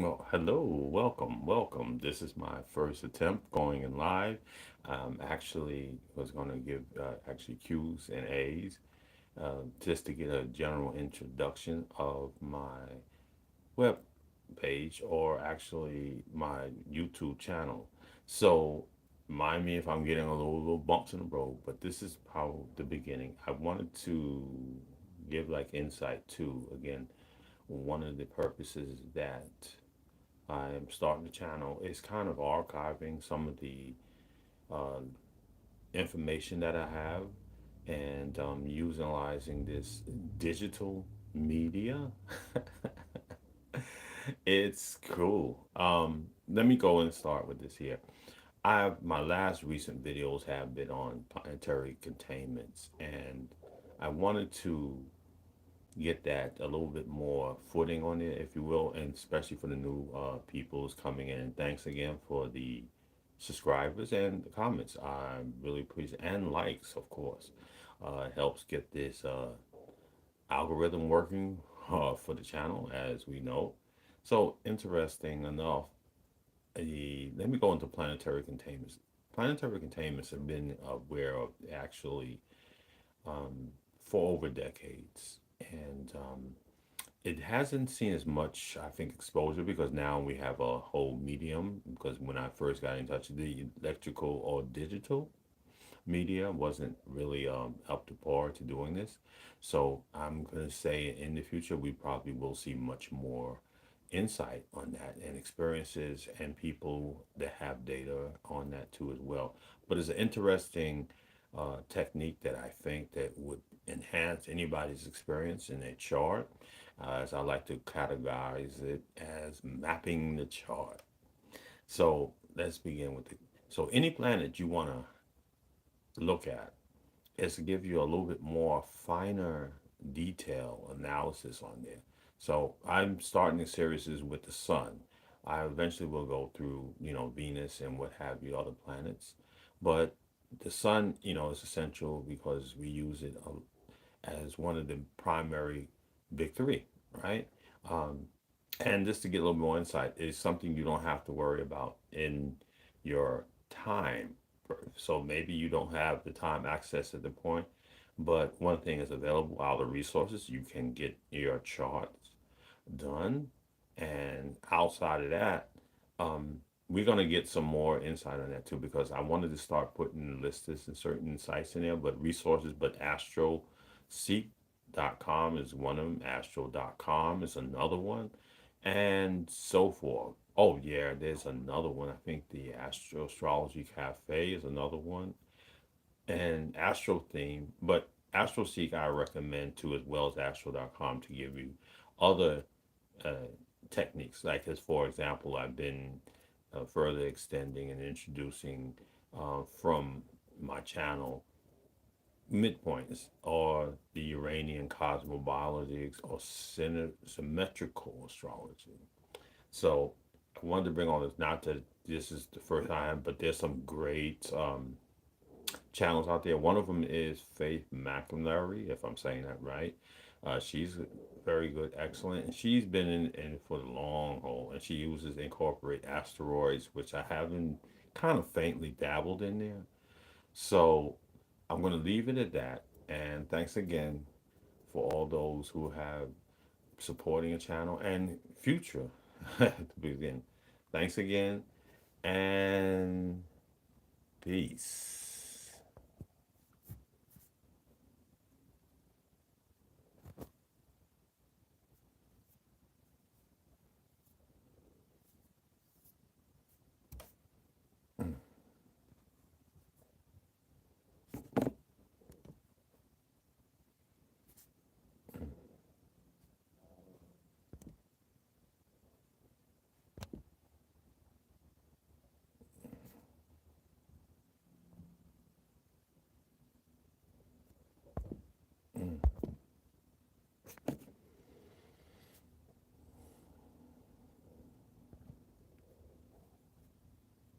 Well, hello, welcome. This is my first attempt going in live. Actually was going to give actually Q's and A's just to get a general introduction of my web page or actually my YouTube channel. So, mind me if I'm getting a little bumps in the road, but this is how the beginning. I wanted to give like insight to again one of the purposes that I'm starting the channel is kind of archiving some of the uh, information that I have and utilizing this digital media. It's cool. Let me go and start with this here. My last recent videos have been on planetary containments, and I wanted to get that a little bit more footing on it, if you will, and especially for the new peoples coming in. Thanks again for the subscribers and the comments. I really appreciate and likes, of course. It helps get this algorithm working for the channel, as we know. So interesting enough, let me go into planetary containments. Planetary containments have been aware of actually um, for over decades, and it hasn't seen as much, I think, exposure because now we have a whole medium. Because when I first got in touch, the electrical or digital media wasn't really up to par to doing this. So I'm going to say in the future, we probably will see much more insight on that and experiences and people that have data on that too as well. But it's an interesting technique that I think that would enhance anybody's experience in a chart, as I like to categorize it as mapping the chart. So let's begin with it. So any planet you want to look at is to give you a little bit more finer detail analysis on there. So I'm starting the series is with the sun. I eventually will go through, Venus and what have you, other planets. But the sun, is essential because we use it as one of the primary big three, right? Um, and just to get a little more insight, is something you don't have to worry about in your time. So maybe you don't have the time access at the point, but one thing is available, all the resources, you can get your charts done. And outside of that, um, we're going to get some more insight on that too, because I wanted to start putting lists and certain sites in there, but resources, but astroseek.com is one of them, astro.com is another one, and so forth. Oh, yeah, there's another one. I think the Astro Astrology Cafe is another one, and Astro Theme, but AstroSeek I recommend too, as well as astro.com to give you other uh, techniques. Like, as for example, I've been further extending and introducing from my channel midpoints or the Uranian cosmobiology or symmetrical astrology. So I wanted to bring all this, not that this is the first time, but there's some great channels out there. One of them is Faith McInerney, if I'm saying that right. She's very good, excellent, and she's been in for the long haul. And she uses incorporate asteroids, which I haven't kind of faintly dabbled in there. So I'm going to leave it at that. And thanks again for all those who have supporting a channel and future to begin. Thanks again and peace.